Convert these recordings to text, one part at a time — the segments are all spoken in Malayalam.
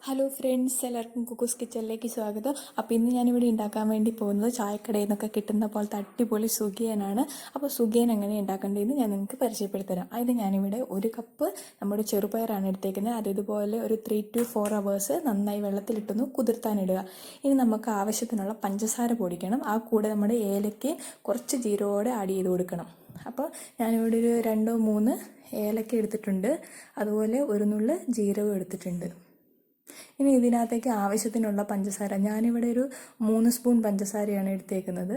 ഹലോ ഫ്രണ്ട്സ്, എല്ലാവർക്കും കുക്കൂസ് കിച്ചണിലേക്ക് സ്വാഗതം. അപ്പോൾ ഇന്ന് ഞാനിവിടെ ഉണ്ടാക്കാൻ വേണ്ടി പോകുന്നത് ചായക്കടയിൽ നിന്നൊക്കെ കിട്ടുന്ന പോലത്തെ അടിപൊളി സുഗിയനാണ്. അപ്പോൾ സുഗിയൻ എങ്ങനെ ഉണ്ടാക്കേണ്ടതെന്ന് ഞാൻ നിങ്ങൾക്ക് പരിചയപ്പെടുത്തരാം. അതിന് ഞാനിവിടെ 1 കപ്പ് നമ്മുടെ ചെറുപയറാണ് എടുത്തേക്കുന്നത്. അത് ഇതുപോലെ ഒരു 3 to 4 hours നന്നായി വെള്ളത്തിലിട്ടൊന്ന് കുതിർത്താനിടുക. ഇനി നമുക്ക് ആവശ്യത്തിനുള്ള പഞ്ചസാര പൊടിക്കണം. ആ കൂടെ നമ്മുടെ ഏലയ്ക്ക് കുറച്ച് ജീരകത്തോടെ ആഡ് ചെയ്ത് കൊടുക്കണം. അപ്പോൾ ഞാനിവിടെ ഒരു 2-3 ഏലക്ക എടുത്തിട്ടുണ്ട്. അതുപോലെ ഒരു നുള്ള് ജീരകം എടുത്തിട്ടുണ്ട്. ഇനി ഇതിനകത്തേക്ക് ആവശ്യത്തിനുള്ള പഞ്ചസാര, ഞാനിവിടെ ഒരു 3 സ്പൂൺ പഞ്ചസാരയാണ് എടുത്തേക്കുന്നത്.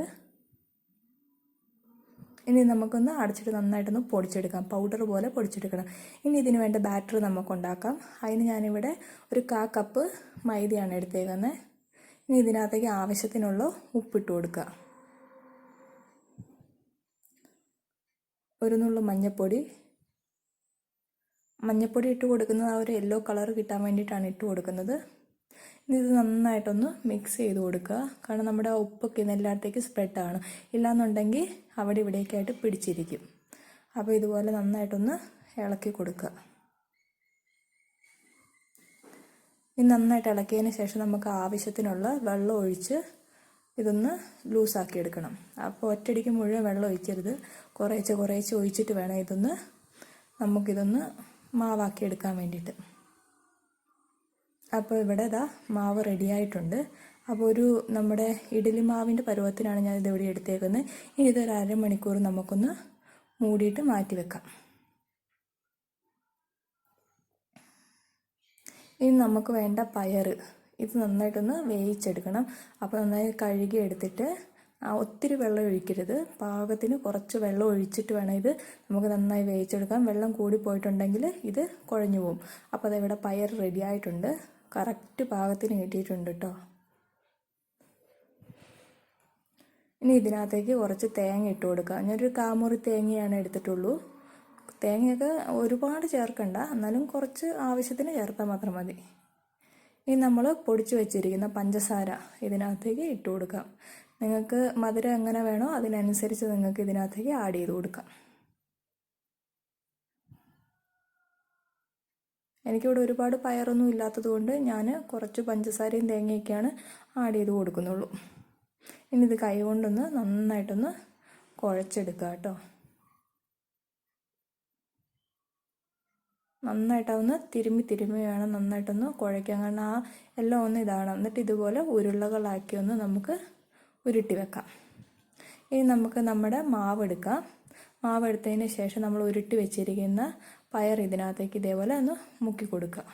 ഇനി നമുക്കൊന്ന് അടച്ചിട്ട് നന്നായിട്ടൊന്ന് പൊടിച്ചെടുക്കാം, പൗഡർ പോലെ പൊടിച്ചെടുക്കണം. ഇനി ഇതിന് വേണ്ട ബാറ്റർ നമുക്ക് ഉണ്ടാക്കാം. അതിന് ഞാനിവിടെ ഒരു 1/4 കപ്പ് മൈദയാണ് എടുത്തേക്കുന്നത്. ഇനി ഇതിനകത്തേക്ക് ആവശ്യത്തിനുള്ള ഉപ്പിട്ട് കൊടുക്കുക. ഒരു നുള്ളു മഞ്ഞൾപ്പൊടി ഇട്ട് കൊടുക്കുന്നത് ആ ഒരു യെല്ലോ കളർ കിട്ടാൻ വേണ്ടിയിട്ടാണ് ഇട്ട് കൊടുക്കുന്നത്. ഇനി ഇത് നന്നായിട്ടൊന്ന് മിക്സ് ചെയ്ത് കൊടുക്കുക. കാരണം നമ്മുടെ ആ ഉപ്പൊക്കെ എല്ലായിടത്തേക്ക് സ്പ്രെഡാണ്, ഇല്ലാന്നുണ്ടെങ്കിൽ അവിടെ ഇവിടേക്കായിട്ട് പിടിച്ചിരിക്കും. അപ്പോൾ ഇതുപോലെ നന്നായിട്ടൊന്ന് ഇളക്കി കൊടുക്കുക. ഇനി നന്നായിട്ട് ഇളക്കിയതിന് ശേഷം നമുക്ക് ആവശ്യത്തിനുള്ള വെള്ളം ഒഴിച്ച് ഇതൊന്ന് ലൂസാക്കി എടുക്കണം. അപ്പോൾ ഒറ്റയടിക്ക് മുഴുവൻ വെള്ളം ഒഴിക്കരുത്, കുറേശ്ശെ ഒഴിച്ചിട്ട് വേണം നമുക്കിതൊന്ന് മാവാക്കി എടുക്കാൻ വേണ്ടിയിട്ട്. അപ്പോൾ ഇവിടെ മാവ് റെഡിയായിട്ടുണ്ട്. അപ്പോൾ നമ്മുടെ ഇഡ്ഡലി മാവിൻ്റെ പരുവത്തിനാണ് ഞാൻ ഇതിവിടെ എടുത്തേക്കുന്നത്. ഇനി ഇതൊരു അരമണിക്കൂർ നമുക്കൊന്ന് മൂടിയിട്ട് മാറ്റി വെക്കാം. ഇനി നമുക്ക് വേണ്ട പയർ, ഇത് നന്നായിട്ടൊന്ന് വേവിച്ചെടുക്കണം. അപ്പോൾ നന്നായി കഴുകി എടുത്തിട്ട് ഒത്തിരി വെള്ളം ഒഴിക്കരുത്, പാകത്തിന് കുറച്ച് വെള്ളം ഒഴിച്ചിട്ട് വേണം ഇത് നമുക്ക് നന്നായി വേവിച്ചെടുക്കാം. വെള്ളം കൂടി പോയിട്ടുണ്ടെങ്കിൽ ഇത് കുഴഞ്ഞു പോകും. അപ്പോൾ അതിവിടെ പയർ റെഡി ആയിട്ടുണ്ട്, കറക്റ്റ് പാകത്തിന് കിട്ടിയിട്ടുണ്ട് കേട്ടോ. ഇനി ഇതിനകത്തേക്ക് കുറച്ച് തേങ്ങ ഇട്ട് കൊടുക്കുക. ഞാനൊരു 1/4 മുറി തേങ്ങയാണ് എടുത്തിട്ടുള്ളൂ. തേങ്ങയൊക്കെ ഒരുപാട് ചേർക്കണ്ട, എന്നാലും കുറച്ച് ആവശ്യത്തിന് ചേർത്താൽ മാത്രം മതി. ഇനി നമ്മൾ പൊടിച്ച് വെച്ചിരിക്കുന്ന പഞ്ചസാര ഇതിനകത്തേക്ക് ഇട്ട് കൊടുക്കാം. നിങ്ങൾക്ക് മധുരം എങ്ങനെ വേണോ അതിനനുസരിച്ച് നിങ്ങൾക്ക് ഇതിനകത്തേക്ക് ആഡ് ചെയ്ത് കൊടുക്കാം. എനിക്കിവിടെ ഒരുപാട് പയറൊന്നും ഇല്ലാത്തത് കൊണ്ട് ഞാൻ കുറച്ച് പഞ്ചസാരയും തേങ്ങയൊക്കെയാണ് ആഡ് ചെയ്ത് കൊടുക്കുന്നുള്ളൂ. ഇനി ഇത് കൈ കൊണ്ടൊന്ന് നന്നായിട്ടൊന്ന് കുഴച്ചെടുക്കുക കേട്ടോ. നന്നായിട്ടൊന്ന് തിരുമ്മി വേണം നന്നായിട്ടൊന്ന് കുഴയ്ക്കാൻ. കാരണം ആ എല്ലാം ഒന്ന് ഇതാണ്. എന്നിട്ട് ഇതുപോലെ ഉരുളകളാക്കി ഒന്ന് നമുക്ക് ഉരുട്ടി വെക്കാം. ഇനി നമുക്ക് നമ്മുടെ മാവ് എടുക്കാം. മാവ് എടുത്തതിന് ശേഷം നമ്മൾ ഉരുട്ടി വെച്ചിരിക്കുന്ന പയർ ഇതിനകത്തേക്ക് ഇതേപോലെ ഒന്ന് മുക്കി കൊടുക്കുക.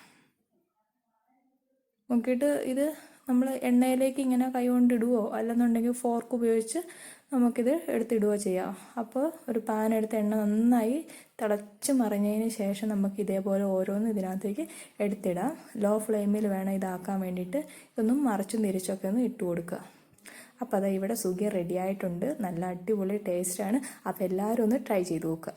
മുക്കിയിട്ട് ഇത് നമ്മൾ എണ്ണയിലേക്ക് ഇങ്ങനെ കൈ കൊണ്ട് ഇടുവോ അല്ലെന്നുണ്ടെങ്കിൽ ഫോർക്ക് ഉപയോഗിച്ച് നമുക്കിത് എടുത്തിടുകയോ ചെയ്യാം. അപ്പോൾ ഒരു പാൻ എടുത്ത് എണ്ണ നന്നായി തിളച്ച് മറിഞ്ഞതിന് ശേഷം നമുക്ക് ഇതേപോലെ ഓരോന്ന് ഇതിനകത്തേക്ക് എടുത്തിടാം. ലോ ഫ്ലെയിമിൽ വേണം ഇതാക്കാൻ വേണ്ടിയിട്ട്. ഇതൊന്നും മറിച്ചും തിരിച്ചൊക്കെ ഒന്ന് ഇട്ട് കൊടുക്കുക. അപ്പോൾ ഇവിടെ സുഗിയൻ റെഡി ആയിട്ടുണ്ട്. നല്ല അടിപൊളി ടേസ്റ്റാണ്. അപ്പോൾ എല്ലാവരും ഒന്ന് ട്രൈ ചെയ്ത് നോക്കുക.